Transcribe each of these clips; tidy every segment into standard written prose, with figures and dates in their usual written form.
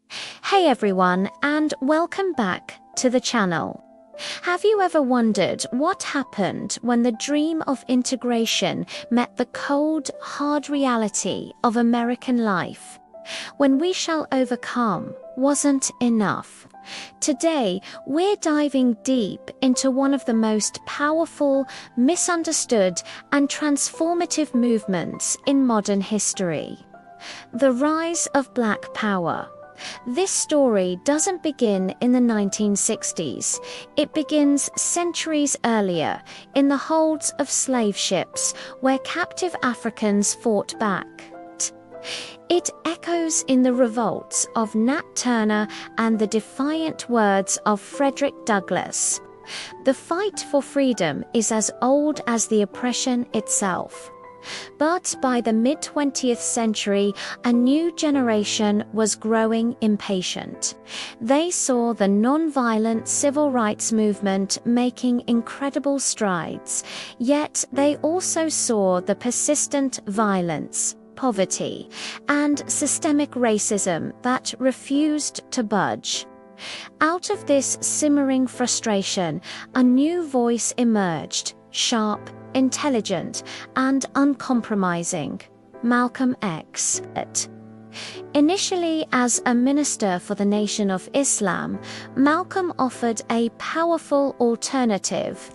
Hey everyone, and welcome back to the channel. Have you ever wondered what happened when the dream of integration met the cold, hard reality of American life? When we shall overcome wasn't enough. Today, we're diving deep into one of the most powerful, misunderstood, and transformative movements in modern history. The rise of Black Power. This story doesn't begin in the 1960s. It begins centuries earlier, in the holds of slave ships, where captive Africans fought back. It echoes in the revolts of Nat Turner and the defiant words of Frederick Douglass. The fight for freedom is as old as the oppression itself. But by the mid-20th century, a new generation was growing impatient. They saw the non-violent civil rights movement making incredible strides, yet they also saw the persistent violence, poverty, and systemic racism that refused to budge. Out of this simmering frustration, a new voice emerged, sharp, intelligent, and uncompromising: Malcolm X. Initially as a minister for the Nation of Islam, Malcolm offered a powerful alternative.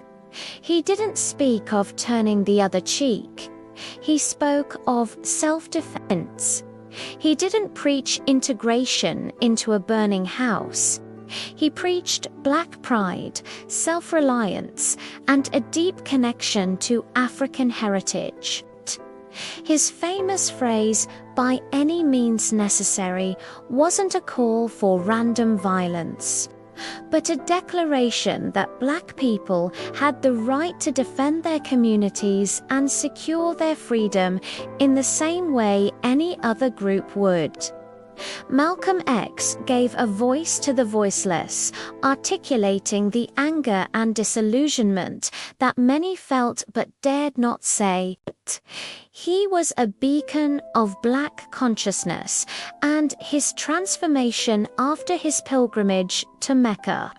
He didn't speak of turning the other cheek. He spoke of self-defense. He didn't preach integration into a burning house. He preached Black pride, self-reliance, and a deep connection to African heritage. His famous phrase, "by any means necessary," wasn't a call for random violence, but a declaration that Black people had the right to defend their communities and secure their freedom in the same way any other group would. Malcolm X gave a voice to the voiceless, articulating the anger and disillusionment that many felt but dared not say. He was a beacon of Black consciousness, and his transformation after his pilgrimage to Mecca,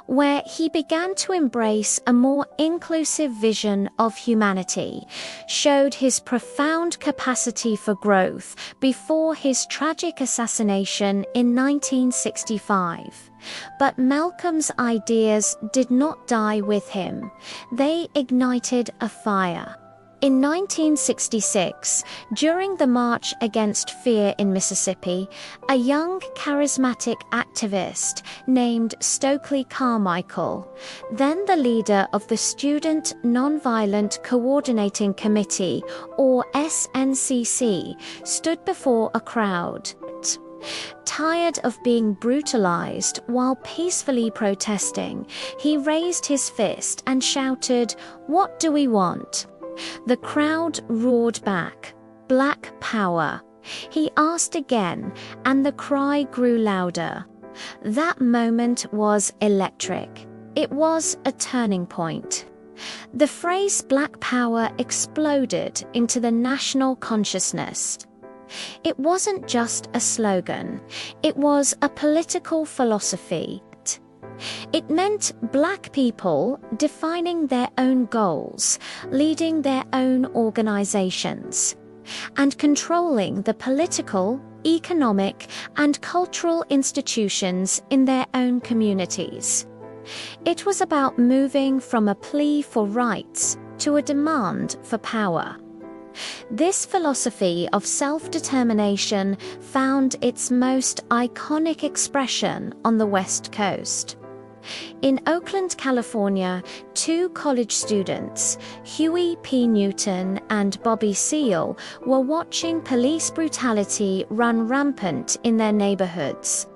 where he began to embrace a more inclusive vision of humanity, showed his profound capacity for growth before his tragic assassination in 1965. But Malcolm's ideas did not die with him. They ignited a fire. In 1966, during the March Against Fear in Mississippi, a young, charismatic activist named Stokely Carmichael, then the leader of the Student Nonviolent Coordinating Committee, or SNCC, stood before a crowd. Tired of being brutalized while peacefully protesting, he raised his fist and shouted, "What do we want?" The crowd roared back, "Black Power." He asked again, and the cry grew louder. That moment was electric. It was a turning point. The phrase Black Power exploded into the national consciousness. It wasn't just a slogan, it was a political philosophy. It meant Black people defining their own goals, leading their own organizations, and controlling the political, economic, and cultural institutions in their own communities. It was about moving from a plea for rights to a demand for power. This philosophy of self-determination found its most iconic expression on the West Coast. In Oakland, California, two college students, Huey P. Newton and Bobby Seale, were watching police brutality run rampant in their neighborhoods.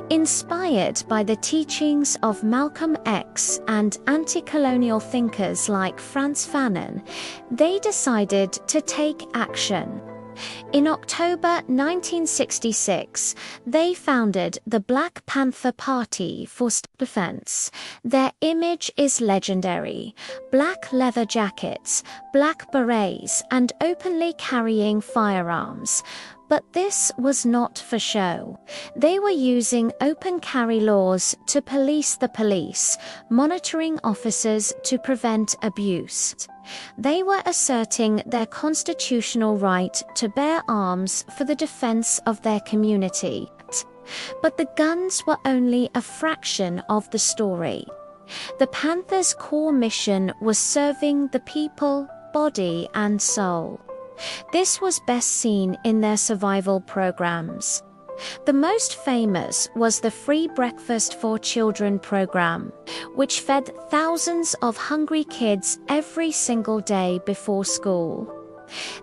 Inspired by the teachings of Malcolm X and anti-colonial thinkers like Frantz Fanon, they decided to take action. In October 1966, they founded the Black Panther Party for Self-Defense. Their image is legendary: black leather jackets, black berets, and openly carrying firearms. But this was not for show. They were using open carry laws to police the police, monitoring officers to prevent abuse. They were asserting their constitutional right to bear arms for the defense of their community. But the guns were only a fraction of the story. The Panthers' core mission was serving the people, body and soul. This was best seen in their survival programs. The most famous was the Free Breakfast for Children program, which fed thousands of hungry kids every single day before school.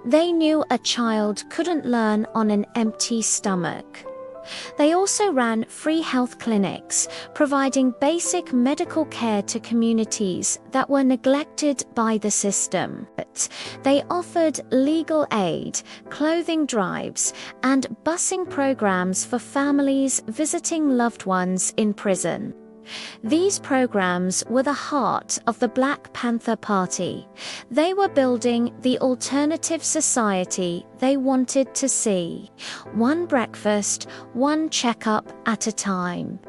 They knew a child couldn't learn on an empty stomach. They also ran free health clinics, providing basic medical care to communities that were neglected by the system. They offered legal aid, clothing drives, and busing programs for families visiting loved ones in prison. These programs were the heart of the Black Panther Party. They were building the alternative society they wanted to see, one breakfast, one checkup at a time.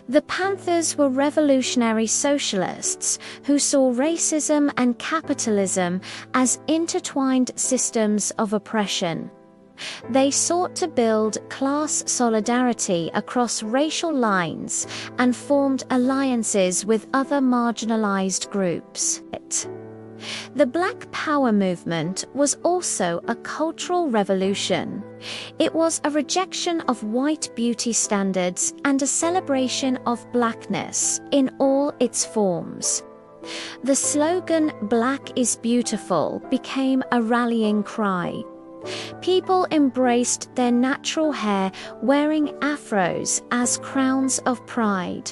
The Panthers were revolutionary socialists who saw racism and capitalism as intertwined systems of oppression. They sought to build class solidarity across racial lines and formed alliances with other marginalized groups. The Black Power movement was also a cultural revolution. It was a rejection of white beauty standards and a celebration of blackness in all its forms. The slogan "Black is Beautiful" became a rallying cry. People embraced their natural hair, wearing afros as crowns of pride.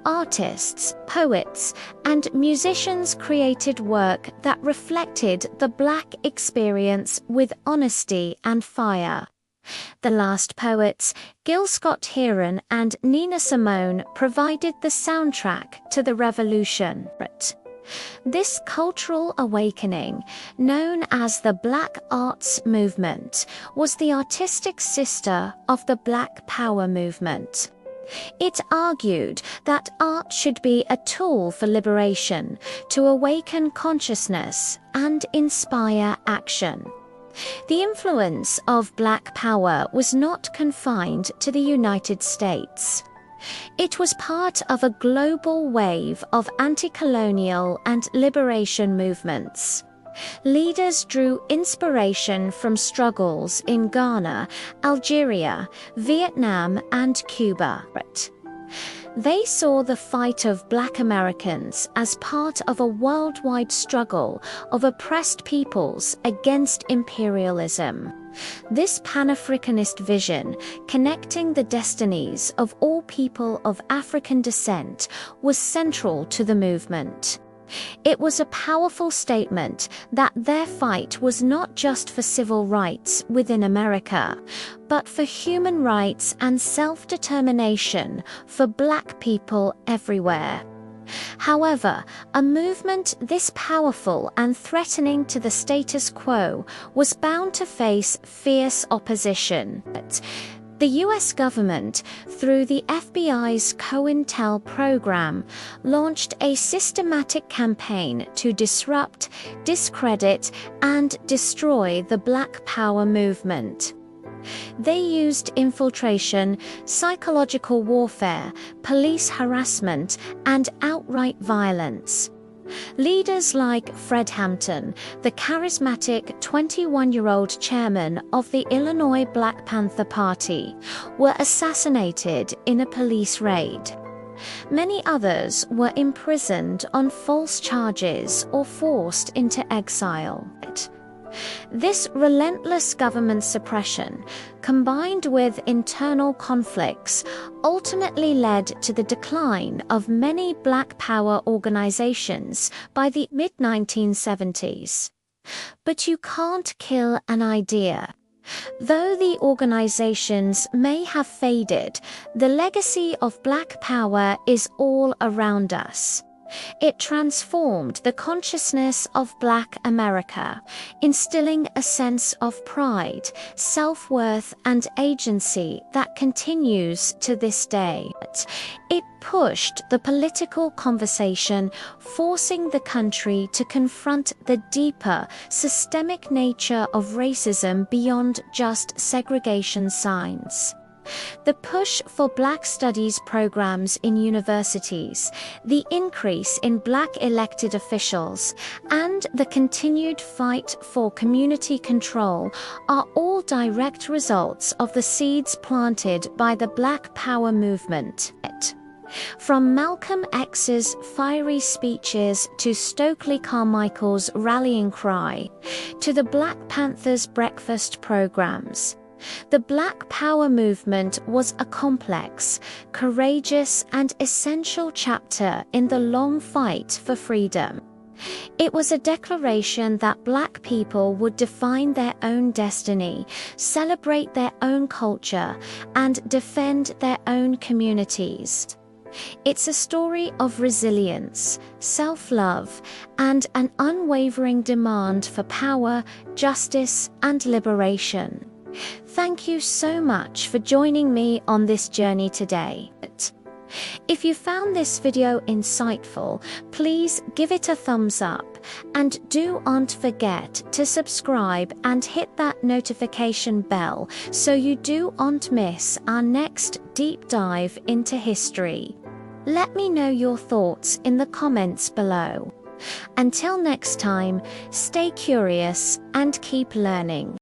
Artists, poets, and musicians created work that reflected the Black experience with honesty and fire. The last poets, Gil Scott-Heron and Nina Simone, provided the soundtrack to the revolution. This cultural awakening, known as the Black Arts Movement, was the artistic sister of the Black Power movement. It argued that art should be a tool for liberation, to awaken consciousness and inspire action. The influence of Black Power was not confined to the United States. It was part of a global wave of anti-colonial and liberation movements. Leaders drew inspiration from struggles in Ghana, Algeria, Vietnam, and Cuba. They saw the fight of Black Americans as part of a worldwide struggle of oppressed peoples against imperialism. This Pan-Africanist vision, connecting the destinies of all people of African descent, was central to the movement. It was a powerful statement that their fight was not just for civil rights within America, but for human rights and self-determination for Black people everywhere. However, a movement this powerful and threatening to the status quo was bound to face fierce opposition. The US government, through the FBI's COINTEL program, launched a systematic campaign to disrupt, discredit, and destroy the Black Power movement. They used infiltration, psychological warfare, police harassment, and outright violence. Leaders like Fred Hampton, the charismatic 21-year-old chairman of the Illinois Black Panther Party, were assassinated in a police raid. Many others were imprisoned on false charges or forced into exile. This relentless government suppression, combined with internal conflicts, ultimately led to the decline of many Black Power organizations by the mid-1970s. But you can't kill an idea. Though the organizations may have faded, the legacy of Black Power is all around us. It transformed the consciousness of Black America, instilling a sense of pride, self-worth, and agency that continues to this day. It pushed the political conversation, forcing the country to confront the deeper, systemic nature of racism beyond just segregation signs. The push for Black studies programs in universities, the increase in Black elected officials, and the continued fight for community control are all direct results of the seeds planted by the Black Power movement. From Malcolm X's fiery speeches to Stokely Carmichael's rallying cry, to the Black Panthers' breakfast programs, the Black Power movement was a complex, courageous, and essential chapter in the long fight for freedom. It was a declaration that Black people would define their own destiny, celebrate their own culture, and defend their own communities. It's a story of resilience, self-love, and an unwavering demand for power, justice, and liberation. Thank you so much for joining me on this journey today. If you found this video insightful, please give it a thumbs up, and don't forget to subscribe and hit that notification bell so you don't miss our next deep dive into history. Let me know your thoughts in the comments below. Until next time, stay curious and keep learning.